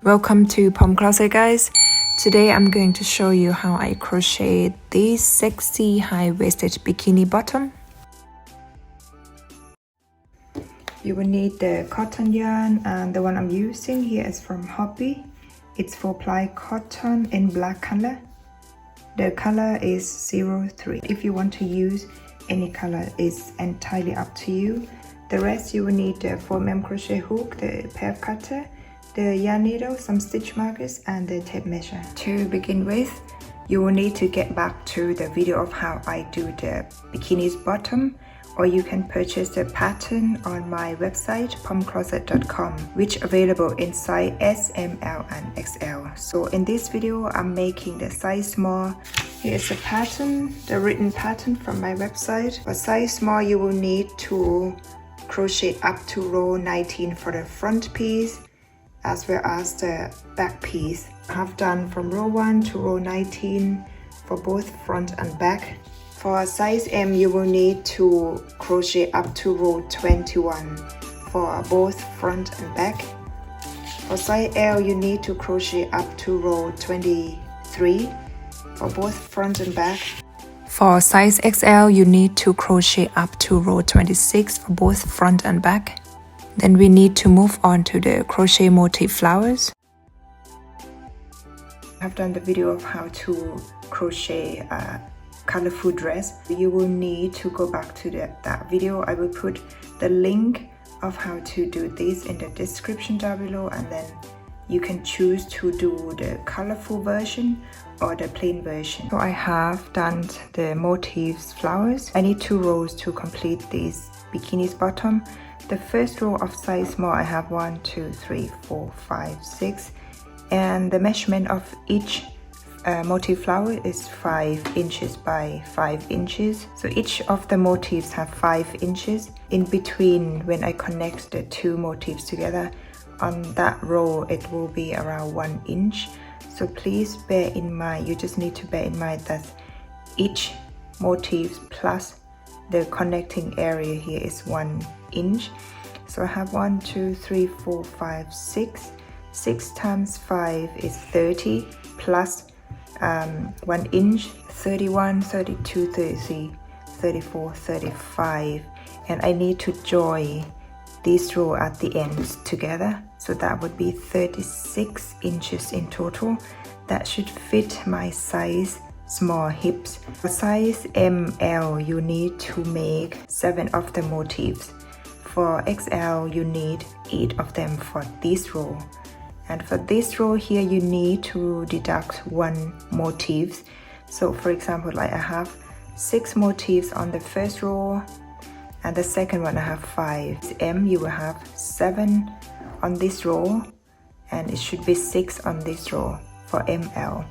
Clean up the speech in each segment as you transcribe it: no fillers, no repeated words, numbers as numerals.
Welcome to POMCLOSET, guys. Today I'm going to show you how I crochet this sexy high-waisted bikini bottom. You will need the cotton yarn, and the one I'm using here is from Hobby. It's 4-ply cotton in black color. The color is 03. If you want to use any color, it's entirely up to you. The rest you will need the 4mm crochet hook, the pair cutter, the yarn needle, some stitch markers, and the tape measure. To begin with, you will need to get back to the video of how I do the bikini's bottom, or you can purchase the pattern on my website POMCLOSET.com, which available in size S, M, L, and XL. So in this video, I'm making the size small. Here's the pattern, the written pattern from my website. For size small, you will need to crochet up to row 19 for the front piece, as well as the back piece. I have done from row 1 to row 19 for both front and back. For size M, you will need to crochet up to row 21 for both front and back. For size L, you need to crochet up to row 23 for both front and back. For size XL, you need to crochet up to row 26 for both front and back. Then we need to move on to the crochet motif flowers. I've done the video of how to crochet a colorful dress. You will need to go back to that video. I will put the link of how to do this in the description down below, and then you can choose to do the colorful version or the plain version. So I have done the motifs flowers. I need 2 rows to complete this bikini's bottom. The first row of size small, I have 1, 2, 3, 4, 5, 6, and the measurement of each motif flower is 5 inches by 5 inches. So each of the motifs have 5 inches. In between, when I connect the 2 motifs together, on that row it will be around 1 inch. So please bear in mind, you just need to bear in mind that each motif plus the connecting area here is 1 inch. So I have 1, 2, 3, 4, 5, 6. 6 times 5 is 30 plus 1 inch, 31, 32, 33, 34, 35. And I need to join this row at the ends together. So that would be 36 inches in total. That should fit my size small hips. For size ML, you need to make 7 of the motifs. For XL, you need 8 of them for this row. And for this row here, you need to deduct 1 motif. So for example, like I have 6 motifs on the first row, and the second one I have 5. M, you will have 7 on this row, and it should be 6 on this row for ML.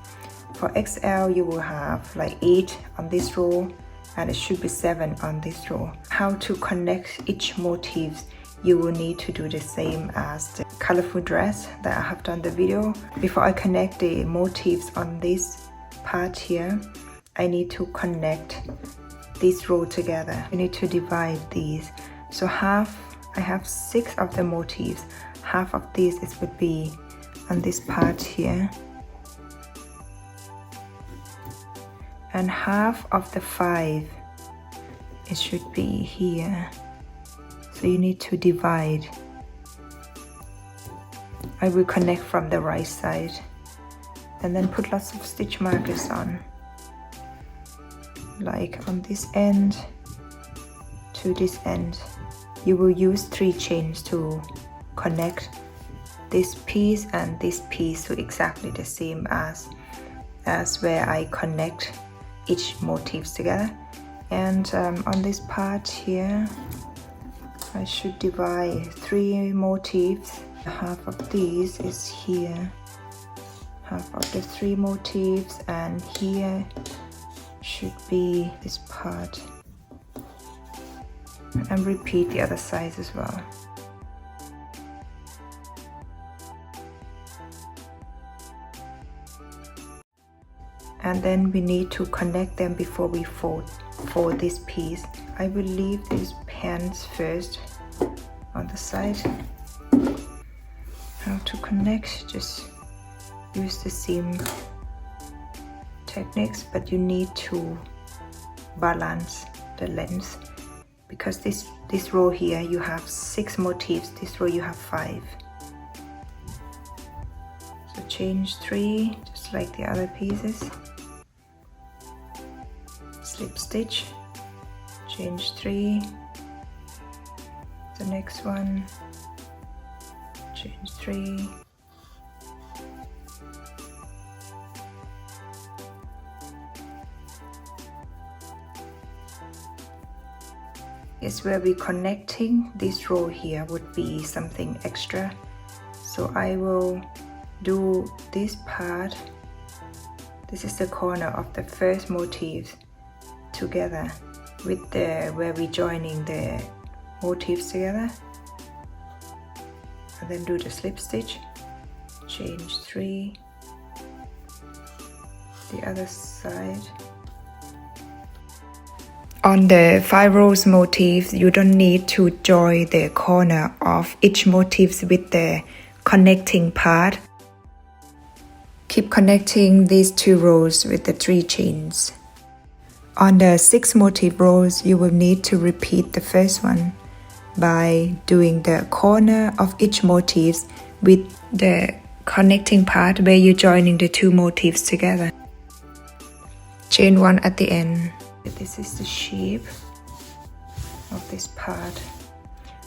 For XL, you will have like 8 on this row, and it should be 7 on this row. How to connect each motif, you will need to do the same as the colorful dress that I have done the video. Before I connect the motifs on this part here, I need to connect this row together. You need to divide these. So I have 6 of the motifs. Half of these would be on this part here, and half of the 5 it should be here. So you need to divide. I will connect from the right side, and then put lots of stitch markers on, like on this end to this end. You will use 3 chains to connect this piece and this piece to exactly the same as where I connect each motifs together. And on this part here, I should divide 3 motifs. Half of these is here, half of the 3 motifs, and here should be this part, and repeat the other sides as well. And then we need to connect them before we fold this piece. I will leave these pants first on the side. How to connect, just use the seam techniques, but you need to balance the length, because this row here you have 6 motifs, this row you have 5. So change 3, just like the other pieces. Slip stitch, change 3, the next one, change 3, is where we're connecting. This row here would be something extra, so I will do this part. This is the corner of the first motif together with the where we're joining the motifs together, and then do the slip stitch, change 3, the other side. On the 5 rows motifs, you don't need to join the corner of each motif with the connecting part. Keep connecting these 2 rows with the 3 chains. On the 6 motif rows, you will need to repeat the first one by doing the corner of each motif with the connecting part where you're joining the 2 motifs together. Chain 1 at the end. This is the shape of this part.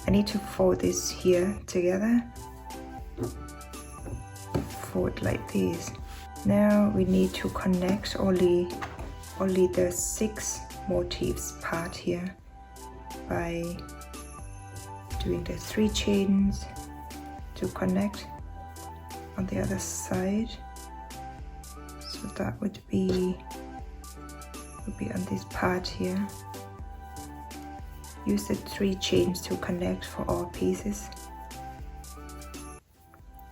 I need to fold this here together. Fold like this. Now we need to connect only the 6 motifs part here by doing the 3 chains to connect on the other side. So that would be on this part here. Use the 3 chains to connect for all pieces.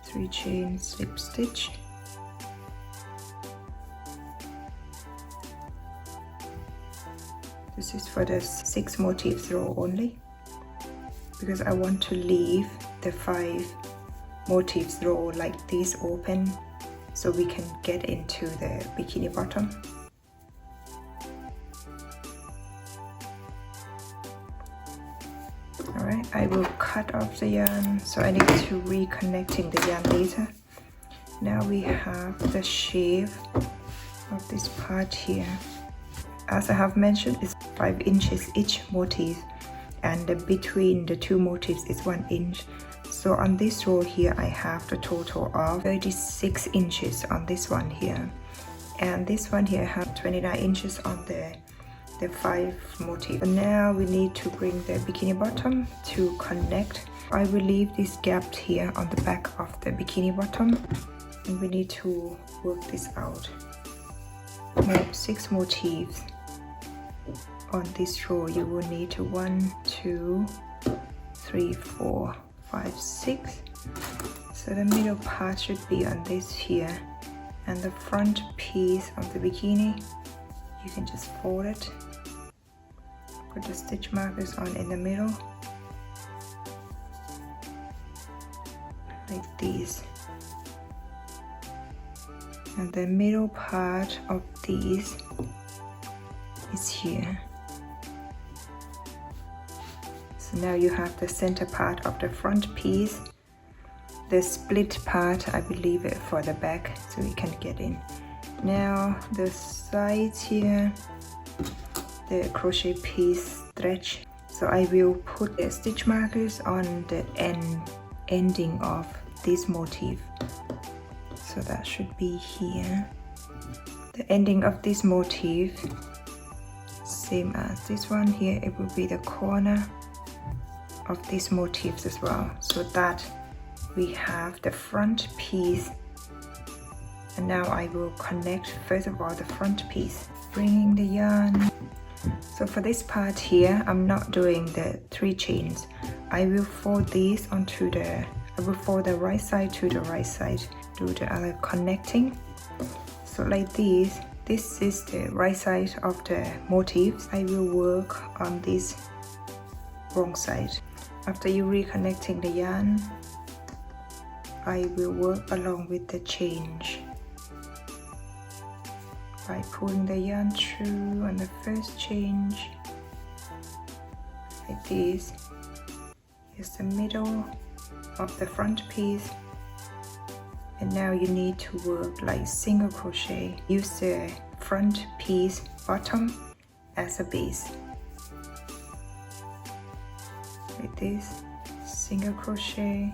3 chains, slip stitch. This is for the 6 motifs row only, because I want to leave the 5 motifs row like this open so we can get into the bikini bottom. Alright, I will cut off the yarn, so I need to reconnecting the yarn later. Now we have the shape of this part here. As I have mentioned, it's 5 inches each motif, and between the 2 motifs is 1 inch. So on this row here I have the total of 36 inches on this one here, and this one here I have 29 inches on the 5 motif. Now we need to bring the bikini bottom to connect. I will leave this gap here on the back of the bikini bottom, and we need to work this out. Now 6 motifs on this row. You will need to 1, 2, 3, 4, 5, 6. So the middle part should be on this here, and the front piece of the bikini, you can just fold it. Put the stitch markers on in the middle, like these. And the middle part of these is here. So now you have the center part of the front piece. The split part, I will leave it for the back so we can get in. Now the sides here, the crochet piece stretch. So I will put the stitch markers on the ending of this motif. So that should be here. The ending of this motif, same as this one here, it will be the corner of these motifs as well, so that we have the front piece. And now I will connect first of all the front piece, bringing the yarn. So for this part here, I'm not doing the 3 chains. I will fold these onto the, I will fold the right side to the right side, do the other connecting. So like this is the right side of the motifs. I will work on this wrong side. After you reconnecting the yarn, I will work along with the change by pulling the yarn through on the first change like this. Here's the middle of the front piece, and now you need to work like single crochet. Use the front piece bottom as a base like this, single crochet,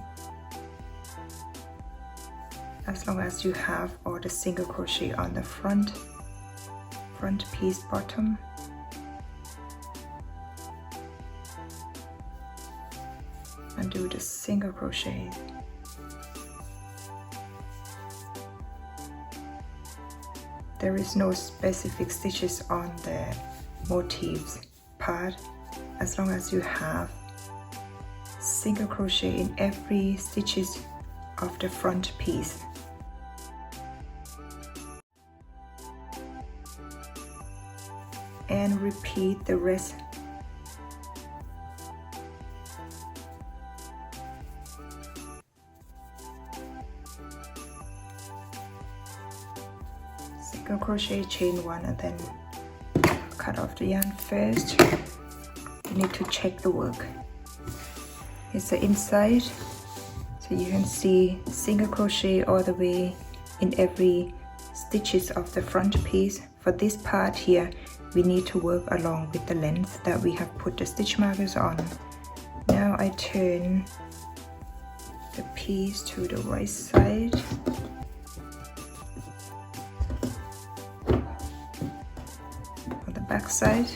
as long as you have all the single crochet on the front piece bottom. And do the single crochet. There is no specific stitches on the motifs part, as long as you have single crochet in every stitches of the front piece. And repeat the rest. Single crochet, chain one, and then cut off the yarn first. You need to check the work. Here's the inside, so you can see single crochet all the way in every stitches of the front piece. For this part here, we need to work along with the length that we have put the stitch markers on. Now I turn the piece to the right side. On the back side,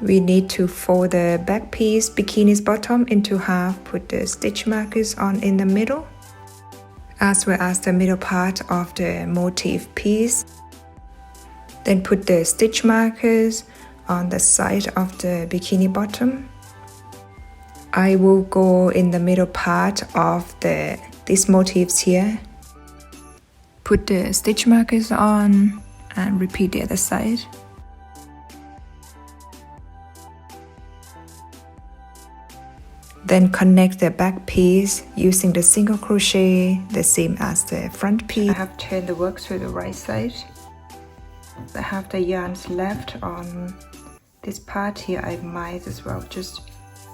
we need to fold the back piece, bikini's bottom, into half, put the stitch markers on in the middle, as well as the middle part of the motif piece. Then put the stitch markers on the side of the bikini bottom. I will go in the middle part of these motifs here. Put the stitch markers on and repeat the other side. Then connect the back piece using the single crochet, the same as the front piece. I have turned the work to the right side. I have the yarns left on this part here. I might as well just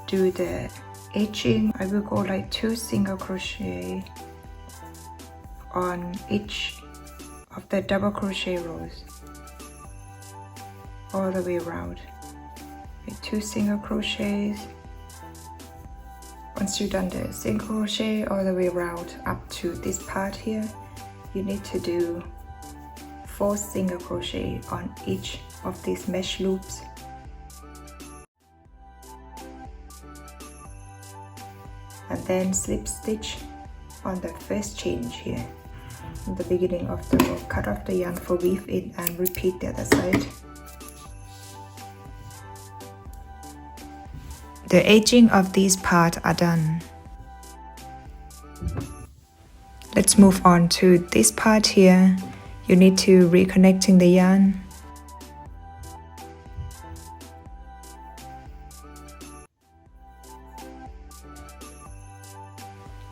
do the edging. I will go like 2 single crochet on each of the double crochet rows all the way around. 2 single crochets. Once you've done the single crochet all the way around up to this part here, you need to do 4 single crochet on each of these mesh loops. And then slip stitch on the first change here. In the beginning of the row, cut off the yarn for weave in and repeat the other side. The edging of these parts are done. Let's move on to this part here. You need to reconnecting the yarn.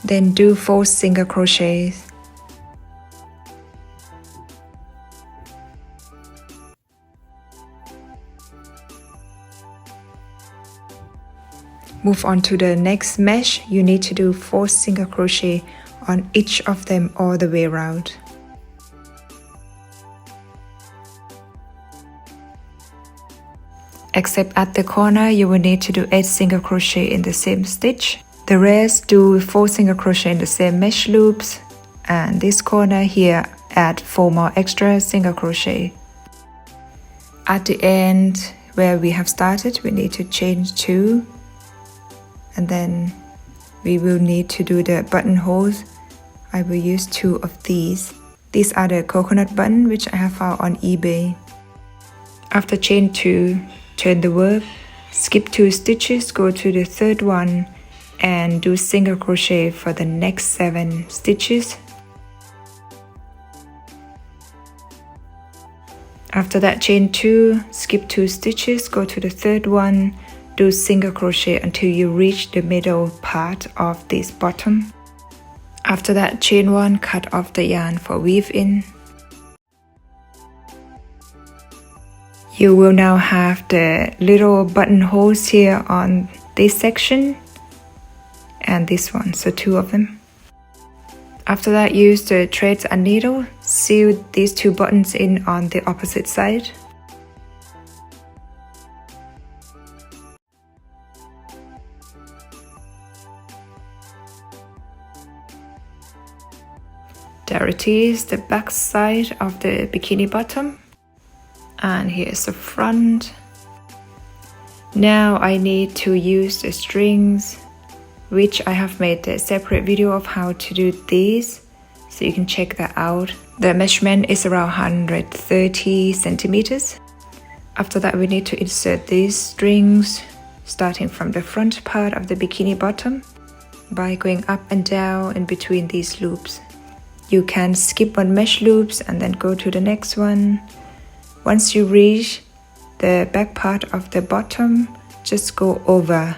Then do 4 single crochets. Move on to the next mesh. You need to do 4 single crochet on each of them all the way around. Except at the corner, you will need to do 8 single crochet in the same stitch. The rest, do 4 single crochet in the same mesh loops, and this corner here, add 4 more extra single crochet. At the end where we have started, we need to chain 2, and then we will need to do the buttonholes. I will use 2 of these. These are the coconut button which I have found on eBay. After chain 2, turn the work, skip 2 stitches, go to the third one and do single crochet for the next 7 stitches. After that, chain 2, skip 2 stitches, go to the third one, do single crochet until you reach the middle part of this bottom. After that, chain 1, cut off the yarn for weave in. You will now have the little buttonholes here on this section and this one, so 2 of them. After that, use the threads and needle, sew these 2 buttons in on the opposite side. There it is, the back side of the bikini bottom. And here's the front. Now I need to use the strings, which I have made a separate video of how to do these, so you can check that out. The measurement is around 130 centimeters. After that, we need to insert these strings, starting from the front part of the bikini bottom by going up and down in between these loops. You can skip one mesh loops and then go to the next one. Once you reach the back part of the bottom, just go over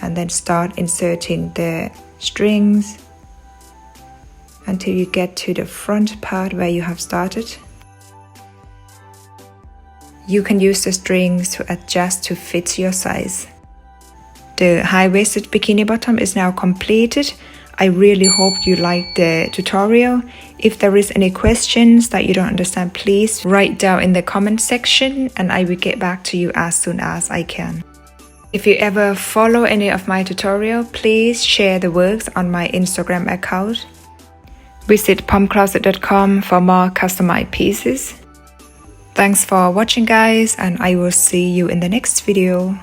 and then start inserting the strings until you get to the front part where you have started. You can use the strings to adjust to fit your size. The high-waisted bikini bottom is now completed. I really hope you liked the tutorial. If there is any questions that you don't understand, please write down in the comment section and I will get back to you as soon as I can. If you ever follow any of my tutorials, please share the works on my Instagram account. Visit POMCLOSET.com for more customized pieces. Thanks for watching guys, and I will see you in the next video.